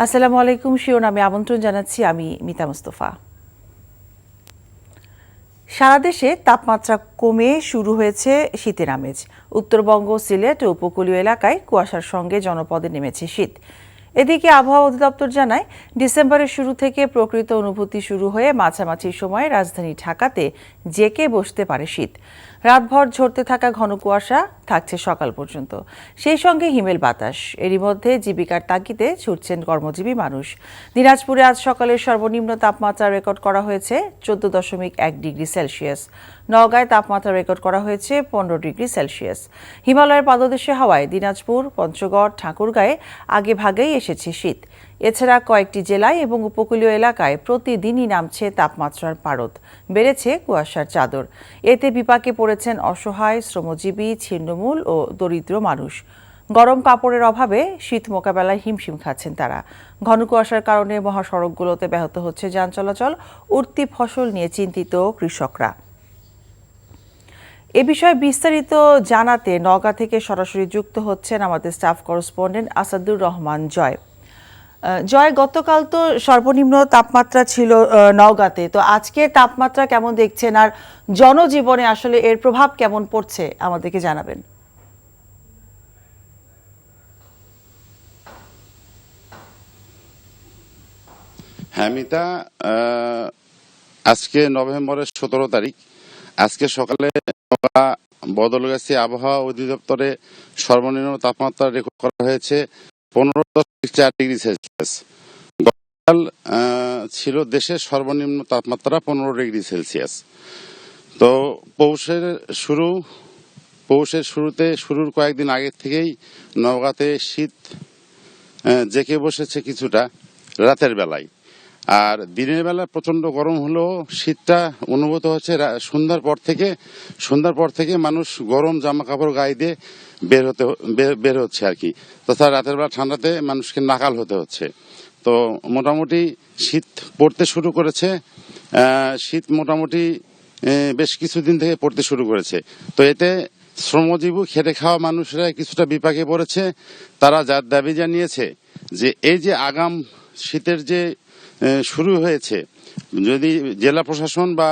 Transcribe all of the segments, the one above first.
আসসালামু আলাইকুম। শিরোনামে আমন্ত্রণ জানাচ্ছি আমি মিতা মুস্তফা। সারা দেশে তাপমাত্রা কমে শুরু হয়েছে শীতের আমেজ। উত্তরবঙ্গ, সিলেট ও উপকূলীয় এলাকায় কুয়াশার সঙ্গে জনপদে নেমেছে শীত। এদিকে আবহাওয়া অধিদপ্তর জানায়, ডিসেম্বরের শুরু থেকে প্রকৃত অনুভূতি শুরু হয়ে মাঝামাঝি সময়ে রাজধানী ঢাকাতে জেঁকে বসতে পারে শীত। রাতভর ঝরতে থাকা ঘন কুয়াশা থাকছে সকাল পর্যন্ত, সেই সঙ্গে হিমেল বাতাস। এরই মধ্যে জীবিকার তাগিদে ছুটছেন কর্মজীবী মানুষ। দিনাজপুরে আজ সকালের সর্বনিম্ন তাপমাত্রা রেকর্ড করা হয়েছে 14.1 ডিগ্রি সেলসিয়াস। নওগাঁয় তাপমাত্রা রেকর্ড করা হয়েছে 15 ডিগ্রি সেলসিয়াস। হিমালয়ের পাদদেশে হওয়ায় দিনাজপুর, পঞ্চগড়, ঠাকুরগাঁয়ে আগে ভাগেই এসেছে শীত। এছাড়া কয়েকটি জেলায় এবং উপকূলীয় এলাকায় প্রতিদিনই নামছে তাপমাত্রার পারদ, বেড়েছে কুয়াশার চাদর। এতে বিপাকে পড়েছেন অসহায়, শ্রমজীবী, ছিন্নমূল ও দরিদ্র মানুষ। গরম কাপড়ের অভাবে শীত মোকাবেলায় হিমশিম খাচ্ছেন তারা। ঘন কুয়াশার কারণে মহাসড়কগুলোতে ব্যাহত হচ্ছে যান চলাচল। উঠতি ফসল নিয়ে চিন্তিত কৃষকরা। এ বিষয়ে বিস্তারিত জানাতে নওগাঁ থেকে সরাসরি যুক্ত হচ্ছেন আমাদের স্টাফ করেসপন্ডেন্ট আসাদুর রহমান জয়। জয়, গতকাল তো সর্বনিম্ন তাপমাত্রা ছিল নওগাঁতে, তো আজকে তাপমাত্রা কেমন দেখছেন আর জনজীবনে আসলে এর প্রভাব কেমন পড়ছে আমাদেরকে জানাবেন। হ্যাঁ মিতা, আজকে নভেম্বরের 17 তারিখ। আজকে সকালে বদলগাছি আবহাওয়া অধিদপ্তরে সর্বনিম্ন তাপমাত্রা রেকর্ড করা হয়েছে 15.4 ডিগ্রি সেলসিয়াস। গতকাল ছিল দেশের সর্বনিম্ন তাপমাত্রা 15 ডিগ্রি সেলসিয়াস। তো পৌষের শুরুর কয়েকদিন আগের থেকেই নওগাঁতে শীত জেঁকে বসেছে কিছুটা রাতের বেলায়। আর দিনের বেলা প্রচন্ড গরম হলেও শীতটা অনুভূত হচ্ছে সন্ধ্যার পর থেকে মানুষ গরম জামা কাপড় গায়ে দিয়ে বের হচ্ছে আর কি। তাছাড়া রাতের বেলা ঠান্ডাতে মানুষকে নাকাল হতে হচ্ছে। তো মোটামুটি শীত পড়তে শুরু করেছে। শীত মোটামুটি বেশ কিছুদিন থেকে পড়তে শুরু করেছে। তো এতে শ্রমজীবী খেটে খাওয়া মানুষরা কিছুটা বিপাকে পড়েছে। তারা যার দাবি জানিয়েছে যে এই যে আগাম শীতের যে শুরু হয়েছে, যদি জেলা প্রশাসন বা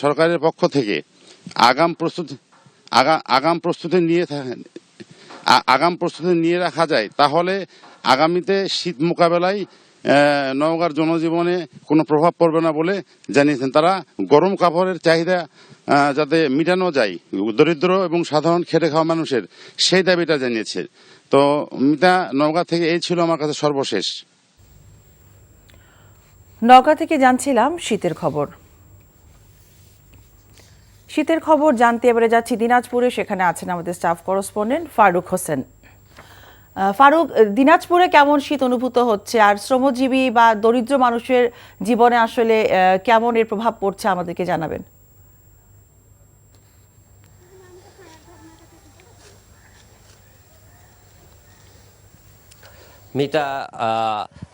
সরকারের পক্ষ থেকে আগাম প্রস্তুতি নিয়ে রাখা যায়, তাহলে আগামীতে শীত মোকাবেলায় নওগাঁর জনজীবনে কোনো প্রভাব পড়বে না বলে জানিয়েছেন তারা। গরম কাপড়ের চাহিদা যাতে মেটানো যায় দরিদ্র এবং সাধারণ খেটে খাওয়া মানুষের, সেই দাবিটা জানিয়েছে। তো মিতা, নওগাঁ থেকে এই ছিল আমার কাছে সর্বশেষ। নওগাঁ থেকে জানছিলাম শীতের খবর জানতে এবারে যাচ্ছি দিনাজপুরে। সেখানে আছেন আমাদের স্টাফ করেসপন্ডেন্ট ফারুক হোসেন। ফারুক, দিনাজপুরে কেমন শীত অনুভূত হচ্ছে আর শ্রমজীবী বা দরিদ্র মানুষের জীবনে আসলে কেমন এর প্রভাব পড়ছে আমাদেরকে জানাবেন। মিতা,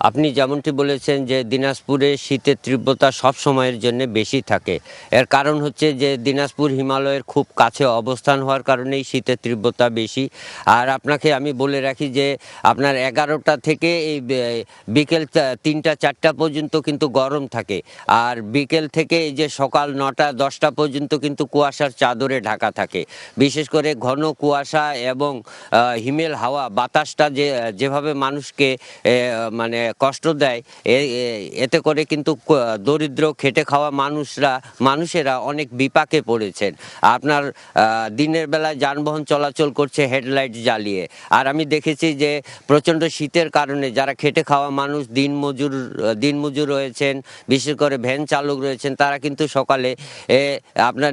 আপনি যেমনটি বলেছেন যে দিনাজপুরে শীতের তীব্রতা সব সময়ের জন্য বেশি থাকে। এর কারণ হচ্ছে যে দিনাজপুর হিমালয়ের খুব কাছে অবস্থান হওয়ার কারণেই শীতের তীব্রতা বেশি। আর আপনাকে আমি বলে রাখি যে আপনার 11টা থেকে এই বিকেল 3টা-4টা পর্যন্ত কিন্তু গরম থাকে, আর বিকেল থেকে এই যে সকাল 9টা-10টা পর্যন্ত কিন্তু কুয়াশার চাদরে ঢাকা থাকে। বিশেষ করে ঘন কুয়াশা এবং হিমেল হাওয়া বাতাসটা যেভাবে মানুষকে মানে কষ্ট দেয়, এতে করে কিন্তু দরিদ্র খেটে খাওয়া মানুষেরা অনেক বিপাকে পড়েছেন। আপনার দিনের বেলায় যানবাহন চলাচল করছে হেডলাইট জ্বালিয়ে। আর আমি দেখেছি যে প্রচণ্ড শীতের কারণে যারা খেটে খাওয়া মানুষ, দিনমজুর রয়েছেন, বিশেষ করে ভ্যান চালক রয়েছেন, তারা কিন্তু সকালে আপনার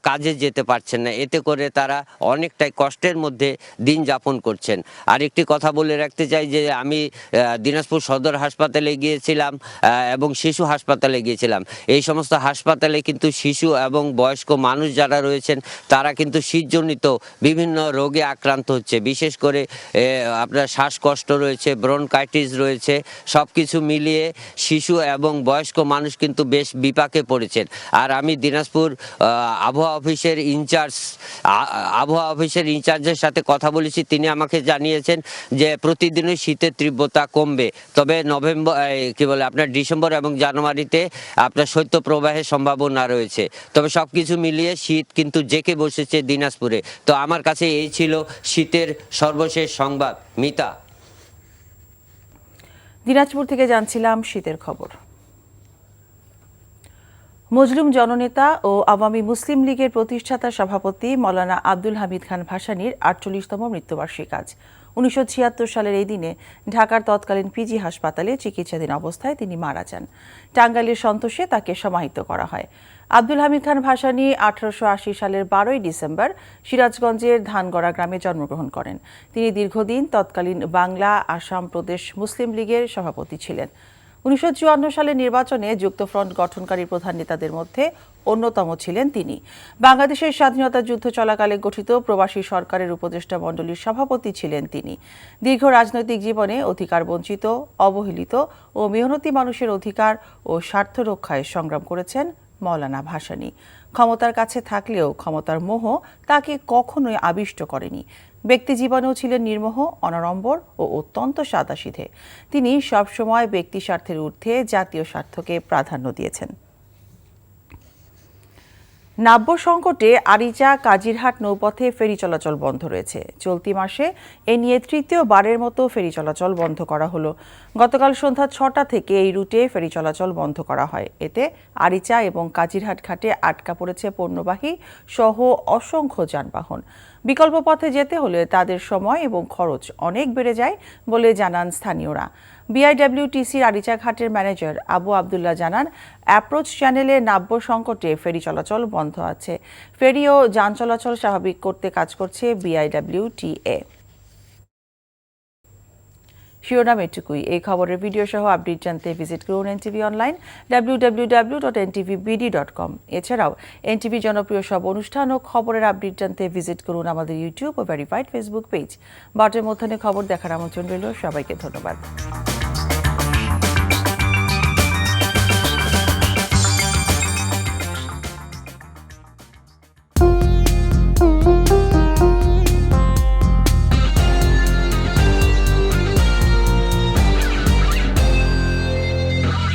কাজে যেতে পারছেন না। এতে করে তারা অনেকটাই কষ্টের মধ্যে দিন যাপন করছেন। আর একটি কথা বলে রাখতে চাই যে আমি দিনাজপুর সদর হাসপাতালে গিয়েছিলাম এবং শিশু হাসপাতালে গিয়েছিলাম। এই সমস্ত হাসপাতালে কিন্তু শিশু এবং বয়স্ক মানুষ যারা রয়েছেন তারা কিন্তু শীতজনিত বিভিন্ন রোগে আক্রান্ত হচ্ছে। বিশেষ করে আপনার শ্বাসকষ্ট রয়েছে, ব্রনকাইটিস রয়েছে, সব কিছু মিলিয়ে শিশু এবং বয়স্ক মানুষ কিন্তু বেশ বিপাকে পড়েছেন। আর আমি দিনাজপুর আবহাওয়া অফিসের ইনচার্জের সাথে কথা বলেছি। তিনি আমাকে জানিয়েছেন যে প্রতিদিনই শীতের তীব্রতা কমবে, তবে আপনার ডিসেম্বর এবং জানুয়ারিতে আপনার শৈত্যপ্রবাহের সম্ভাবনা রয়েছে। তবে সবকিছু মিলিয়ে শীত কিন্তু জেঁকে বসেছে দিনাজপুরে। তো আমার কাছে এই ছিল শীতের সর্বশেষ সংবাদ। মিতা, দিনাজপুর থেকে জানছিলাম শীতের খবর। মজলুম জননেতা ও আওয়ামী মুসলিম লীগের প্রতিষ্ঠাতা সভাপতি মৌলানা আব্দুল হামিদ খান ভাসানীর ৪৮তম মৃত্যুবার্ষিকী আজ। ১৯৭৬ সালের এই দিনে ঢাকার তৎকালীন পিজি হাসপাতালে চিকিৎসাধীন অবস্থায় তিনি মারা যান। টাঙ্গাইলের সন্তোষে তাকে সমাহিত করা হয়। আব্দুল হামিদ খান ভাসানী ১৮৮০ সালের ১২ই ডিসেম্বর সিরাজগঞ্জের ধানগড়া গ্রামে জন্মগ্রহণ করেন। তিনি দীর্ঘদিন তৎকালীন বাংলা আসাম প্রদেশ মুসলিম লীগের সভাপতি ছিলেন। ১৯৫৪ সালের নির্বাচনে যুক্তফ্রন্ট গঠনকারী প্রধান নেতাদের মধ্যে অন্যতম ছিলেন তিনি। বাংলাদেশের স্বাধীনতা যুদ্ধ চলাকালে গঠিত প্রবাসী সরকারের উপদেষ্টা মণ্ডলীর সভাপতি ছিলেন তিনি। দীর্ঘ রাজনৈতিক জীবনে অধিকার বঞ্চিত, অবহেলিত ও মেহনতি মানুষের অধিকার ও স্বার্থ রক্ষায় সংগ্রাম করেছেন মৌলানা ভাসানী। ক্ষমতার কাছে থাকলেও ক্ষমতার মোহ তাকে কখনোই আবিষ্ট করেনি। ব্যক্তি জীবনেও ছিলেন নির্মোহ, অনাড়ম্বর ও অত্যন্ত সাদাসিধে। তিনি সবসময় ব্যক্তি স্বার্থের ঊর্ধ্বে জাতীয় স্বার্থকে প্রাধান্য দিয়েছেন। নাব্য সংকটে আরিচা কাজিরহাট নৌপথে ফেরি চলাচল বন্ধ রয়েছে। চলতি মাসে এ নিয়ে তৃতীয়বারের মতো ফেরি চলাচল বন্ধ করা হলো। গতকাল সন্ধ্যা ৬টা থেকে এই রুটে ফেরি চলাচল বন্ধ করা হয়। এতে আরিচা এবং কাজিরহাট ঘাটে আটকা পড়েছে পণ্যবাহী সহ অসংখ্য যানবাহন। বিকল্প পথে যেতে হলে তাদের সময় এবং খরচ অনেক বেড়ে যায় বলে জানান স্থানীয়রা। বিআইডব্লিউটিসির আরিচা ঘাটের ম্যানেজার আবু আবদুল্লাহ জানান, অ্যাপ্রোচ চ্যানেলে নাব্য সংকটে ফেরি চলাচল বন্ধ আছে। ফেরি ও যান চলাচল স্বাভাবিক করতে কাজ করছে বিআইডব্লিউটিএ। শিরোনাম এটুকুই। এই খবরের ভিডিও সহ আপডেট জানতে ভিজিট করুন এনটিভি অনলাইন www.ntvbd.com। এছাড়াও এনটিভি জনপ্রিয় সব অনুষ্ঠান ও খবরের আপডেট জানতে ভিজিট করুন আমাদের ইউটিউব ও ভেরিফাইড ফেসবুক পেজ। বাটের মধ্যাহ্নে খবর দেখার আমন্ত্রণ রইল। সবাইকে ধন্যবাদ।